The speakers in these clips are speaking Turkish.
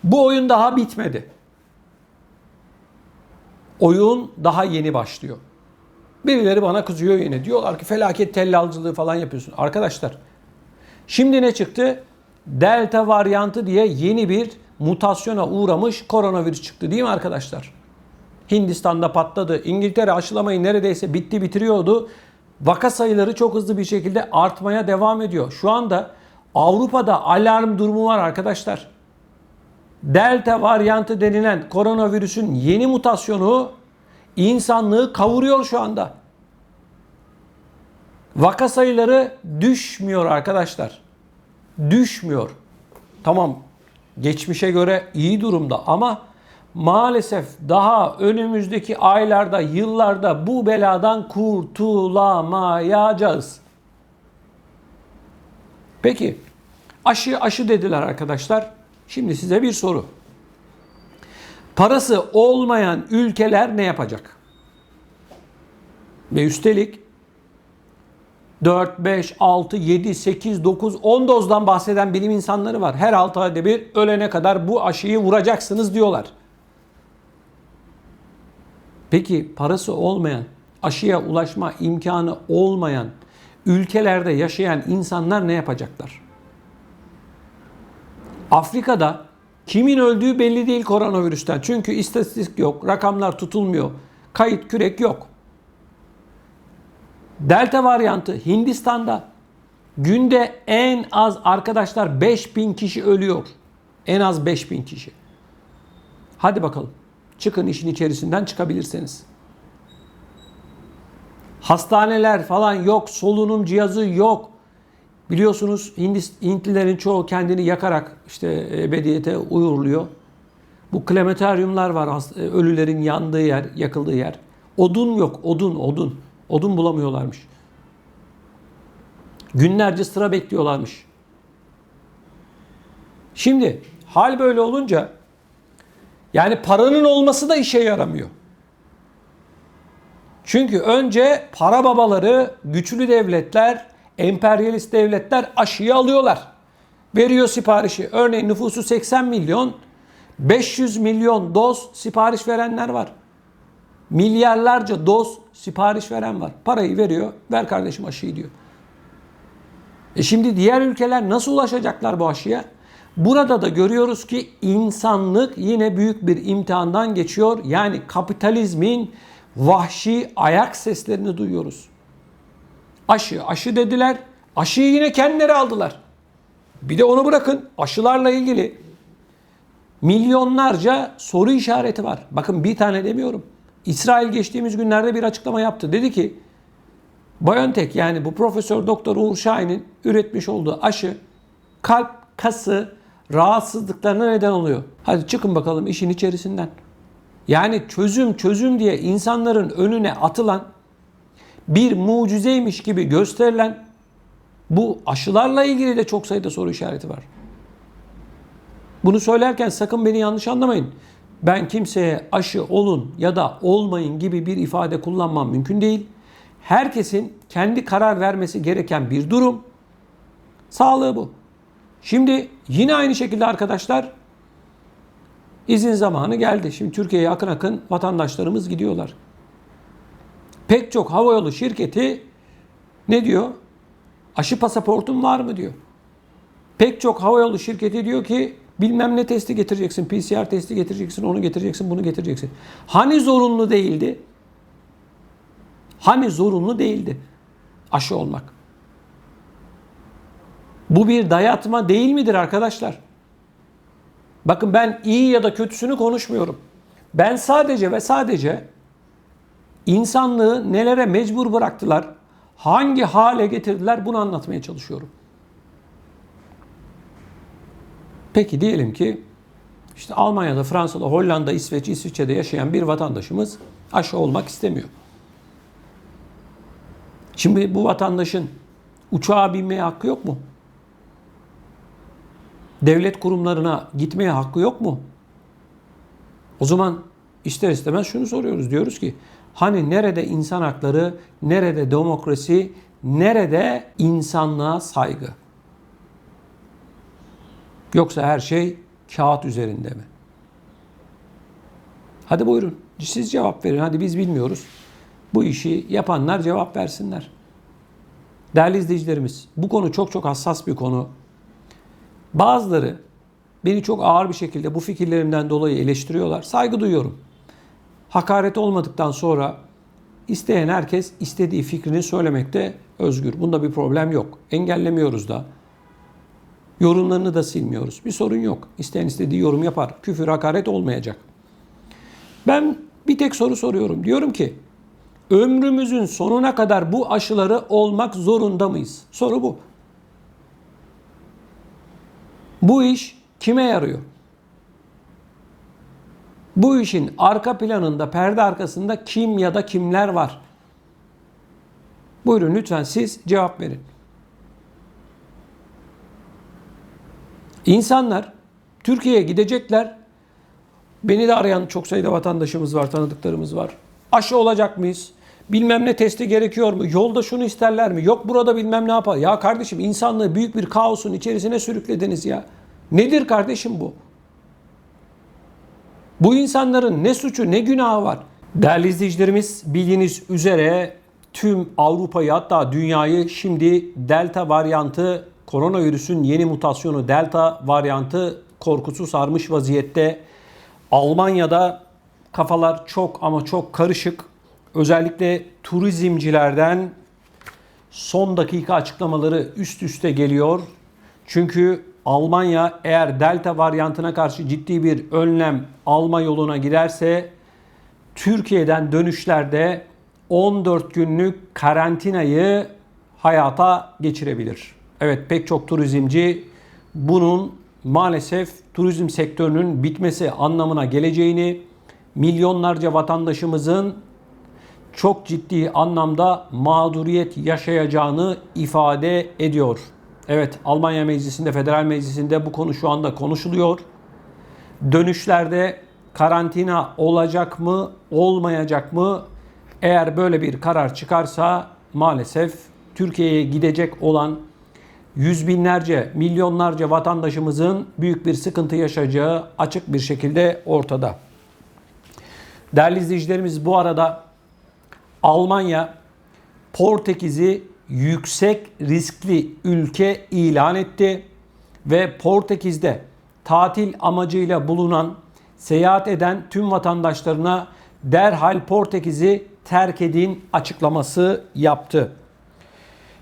Bu oyun daha bitmedi. Oyun daha yeni başlıyor. Birileri bana kızıyor yine. Diyorlar ki felaket tellalcılığı falan yapıyorsun. Arkadaşlar, şimdi ne çıktı? Delta varyantı diye yeni bir mutasyona uğramış koronavirüs çıktı değil mi arkadaşlar? Hindistan'da patladı. İngiltere aşılamayı neredeyse bitiriyordu. Vaka sayıları çok hızlı bir şekilde artmaya devam ediyor. Şu anda Avrupa'da alarm durumu var arkadaşlar. Delta varyantı denilen koronavirüsün yeni mutasyonu insanlığı kavuruyor şu anda. Vaka sayıları düşmüyor arkadaşlar. Düşmüyor. Tamam, geçmişe göre iyi durumda ama maalesef daha önümüzdeki aylarda, yıllarda bu beladan kurtulamayacağız. Peki, aşı dediler arkadaşlar. Şimdi size bir soru. Parası olmayan ülkeler ne yapacak? Ve üstelik 4, 5, 6, 7, 8, 9, 10 dozdan bahseden bilim insanları var. Her 6 ayda bir ölene kadar bu aşıyı vuracaksınız diyorlar. Peki parası olmayan, aşıya ulaşma imkanı olmayan ülkelerde yaşayan insanlar ne yapacaklar? Afrika'da kimin öldüğü belli değil koronavirüsten. Çünkü istatistik yok, rakamlar tutulmuyor, kayıt kürek yok. Delta varyantı Hindistan'da günde en az arkadaşlar 5.000 kişi ölüyor. En az 5.000 kişi. Hadi bakalım. Çıkın işin içerisinden çıkabilirseniz. Hastaneler falan yok. Solunum cihazı yok. Biliyorsunuz Hintlilerin çoğu kendini yakarak işte ebediyete uyurluyor. Bu krematoryumlar var, ölülerin yandığı yer, yakıldığı yer. Odun yok, odun. Odun bulamıyorlarmış. Günlerce sıra bekliyorlarmış. Şimdi hal böyle olunca yani paranın olması da işe yaramıyor. Çünkü önce para babaları, güçlü devletler, emperyalist devletler aşıyı alıyorlar. Veriyor siparişi. Örneğin nüfusu 80 milyon, 500 milyon doz sipariş verenler var. Milyarlarca doz sipariş veren var. Parayı veriyor, ver kardeşim aşıyı diyor. Şimdi diğer ülkeler nasıl ulaşacaklar bu aşıya? Burada da görüyoruz ki insanlık yine büyük bir imtihandan geçiyor. Yani kapitalizmin vahşi ayak seslerini duyuyoruz. Aşı dediler. Aşıyı yine kendileri aldılar. Bir de onu bırakın. Aşılarla ilgili milyonlarca soru işareti var. Bakın bir tane demiyorum. İsrail geçtiğimiz günlerde bir açıklama yaptı. Dedi ki BioNTech yani bu Profesör Doktor Uğur Şahin'in üretmiş olduğu aşı kalp kası rahatsızlıklarına neden oluyor. Hadi çıkın bakalım işin içerisinden. Yani çözüm diye insanların önüne atılan bir mucizeymiş gibi gösterilen bu aşılarla ilgili de çok sayıda soru işareti var. Bunu söylerken sakın beni yanlış anlamayın. Ben kimseye aşı olun ya da olmayın gibi bir ifade kullanmam mümkün değil. Herkesin kendi karar vermesi gereken bir durum. Sağlığı bu. Şimdi yine aynı şekilde arkadaşlar izin zamanı geldi. Şimdi Türkiye'ye akın akın vatandaşlarımız gidiyorlar. Pek çok havayolu şirketi ne diyor? Aşı pasaportun var mı diyor. Pek çok havayolu şirketi diyor ki bilmem ne testi getireceksin, PCR testi getireceksin, onu getireceksin, bunu getireceksin. Hani zorunlu değildi? Hani zorunlu değildi aşı olmak? Bu bir dayatma değil midir arkadaşlar? Bakın ben iyi ya da kötüsünü konuşmuyorum. Ben sadece ve sadece insanlığı nelere mecbur bıraktılar, hangi hale getirdiler bunu anlatmaya çalışıyorum. Peki diyelim ki işte Almanya'da, Fransa'da, Hollanda, İsveç, İsviçre'de yaşayan bir vatandaşımız aşı olmak istemiyor. Şimdi bu vatandaşın uçağa binmeye hakkı yok mu? Devlet kurumlarına gitmeye hakkı yok mu? O zaman ister istemez şunu soruyoruz. Diyoruz ki hani nerede insan hakları, nerede demokrasi, nerede insanlığa saygı? Yoksa her şey kağıt üzerinde mi? Hadi buyurun. Siz cevap verin. Hadi biz bilmiyoruz. Bu işi yapanlar cevap versinler. Değerli izleyicilerimiz, bu konu çok çok hassas bir konu. Bazıları beni çok ağır bir şekilde bu fikirlerimden dolayı eleştiriyorlar. Saygı duyuyorum. Hakaret olmadıktan sonra isteyen herkes istediği fikrini söylemekte özgür. Bunda bir problem yok. Engellemiyoruz da. Yorumlarını da silmiyoruz. Bir sorun yok. İsteyen istediği yorum yapar. Küfür, hakaret olmayacak. Ben bir tek soru soruyorum. Diyorum ki ömrümüzün sonuna kadar bu aşıları olmak zorunda mıyız? Soru bu. Bu iş kime yarıyor? Bu işin arka planında, perde arkasında kim ya da kimler var? Buyurun lütfen siz cevap verin. İnsanlar Türkiye'ye gidecekler. Beni de arayan çok sayıda vatandaşımız var, tanıdıklarımız var. Aşı olacak mıyız? Bilmem ne testi gerekiyor mu? Yolda şunu isterler mi? Yok burada bilmem ne yapar. Ya kardeşim insanlığı büyük bir kaosun içerisine sürüklediniz ya. Nedir kardeşim bu? Bu insanların ne suçu ne günahı var? Değerli izleyicilerimiz, bildiğiniz üzere tüm Avrupa'yı hatta dünyayı şimdi Delta varyantı, koronavirüsün yeni mutasyonu Delta varyantı korkusu sarmış vaziyette. Almanya'da kafalar çok ama çok karışık. Özellikle turizmcilerden son dakika açıklamaları üst üste geliyor. Çünkü Almanya eğer Delta varyantına karşı ciddi bir önlem alma yoluna giderse Türkiye'den dönüşlerde 14 günlük karantinayı hayata geçirebilir. Evet, pek çok turizmci bunun maalesef turizm sektörünün bitmesi anlamına geleceğini, milyonlarca vatandaşımızın çok ciddi anlamda mağduriyet yaşayacağını ifade ediyor. Evet, Almanya Meclisi'nde, Federal Meclisi'nde bu konu şu anda konuşuluyor. Dönüşlerde karantina olacak mı, olmayacak mı? Eğer böyle bir karar çıkarsa maalesef Türkiye'ye gidecek olan yüz binlerce, milyonlarca vatandaşımızın büyük bir sıkıntı yaşayacağı açık bir şekilde ortada. Değerli izleyicilerimiz, bu arada Almanya Portekiz'i yüksek riskli ülke ilan etti ve Portekiz'de tatil amacıyla bulunan, seyahat eden tüm vatandaşlarına derhal Portekiz'i terk edin açıklaması yaptı.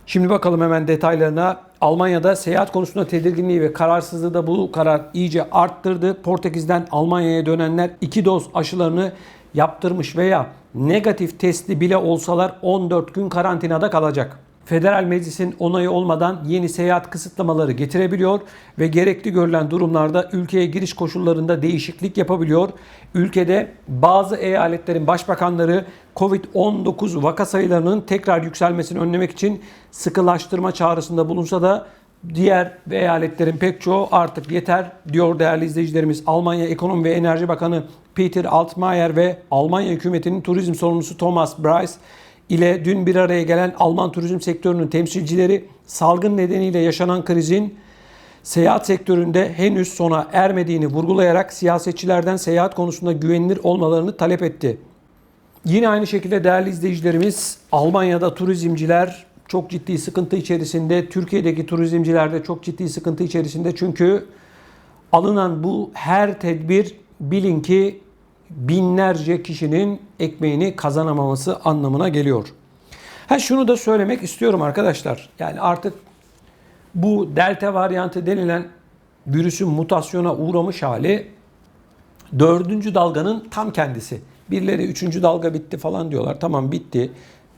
Şimdi bakalım hemen detaylarına. Almanya'da seyahat konusunda tedirginliği ve kararsızlığı da bu karar iyice arttırdı. Portekiz'den Almanya'ya dönenler 2 doz aşılarını yaptırmış veya negatif testli bile olsalar 14 gün karantinada kalacak. Federal Meclis'in onayı olmadan yeni seyahat kısıtlamaları getirebiliyor ve gerekli görülen durumlarda ülkeye giriş koşullarında değişiklik yapabiliyor. Ülkede bazı eyaletlerin başbakanları Covid-19 vaka sayılarının tekrar yükselmesini önlemek için sıkılaştırma çağrısında bulunsa da diğer eyaletlerin pek çoğu artık yeter diyor değerli izleyicilerimiz. Almanya Ekonomi ve Enerji Bakanı Peter Altmaier ve Almanya hükümetinin turizm sorumlusu Thomas Bries ile dün bir araya gelen Alman turizm sektörünün temsilcileri salgın nedeniyle yaşanan krizin seyahat sektöründe henüz sona ermediğini vurgulayarak siyasetçilerden seyahat konusunda güvenilir olmalarını talep etti. Yine aynı şekilde değerli izleyicilerimiz, Almanya'da turizmciler çok ciddi sıkıntı içerisinde, Türkiye'deki turizmciler de çok ciddi sıkıntı içerisinde. Çünkü alınan bu her tedbir bilin ki binlerce kişinin ekmeğini kazanamaması anlamına geliyor. Şunu da söylemek istiyorum arkadaşlar. Yani artık bu Delta varyantı denilen virüsün mutasyona uğramış hali 4. dalganın tam kendisi. Birileri 3. dalga bitti falan diyorlar. Tamam bitti.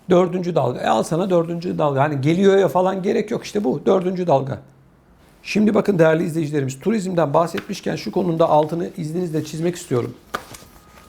4. dalga. Al sana 4. dalga. Hani geliyor ya falan gerek yok, işte bu 4. dalga. Şimdi bakın değerli izleyicilerimiz, turizmden bahsetmişken şu konuda altını izninizle çizmek istiyorum.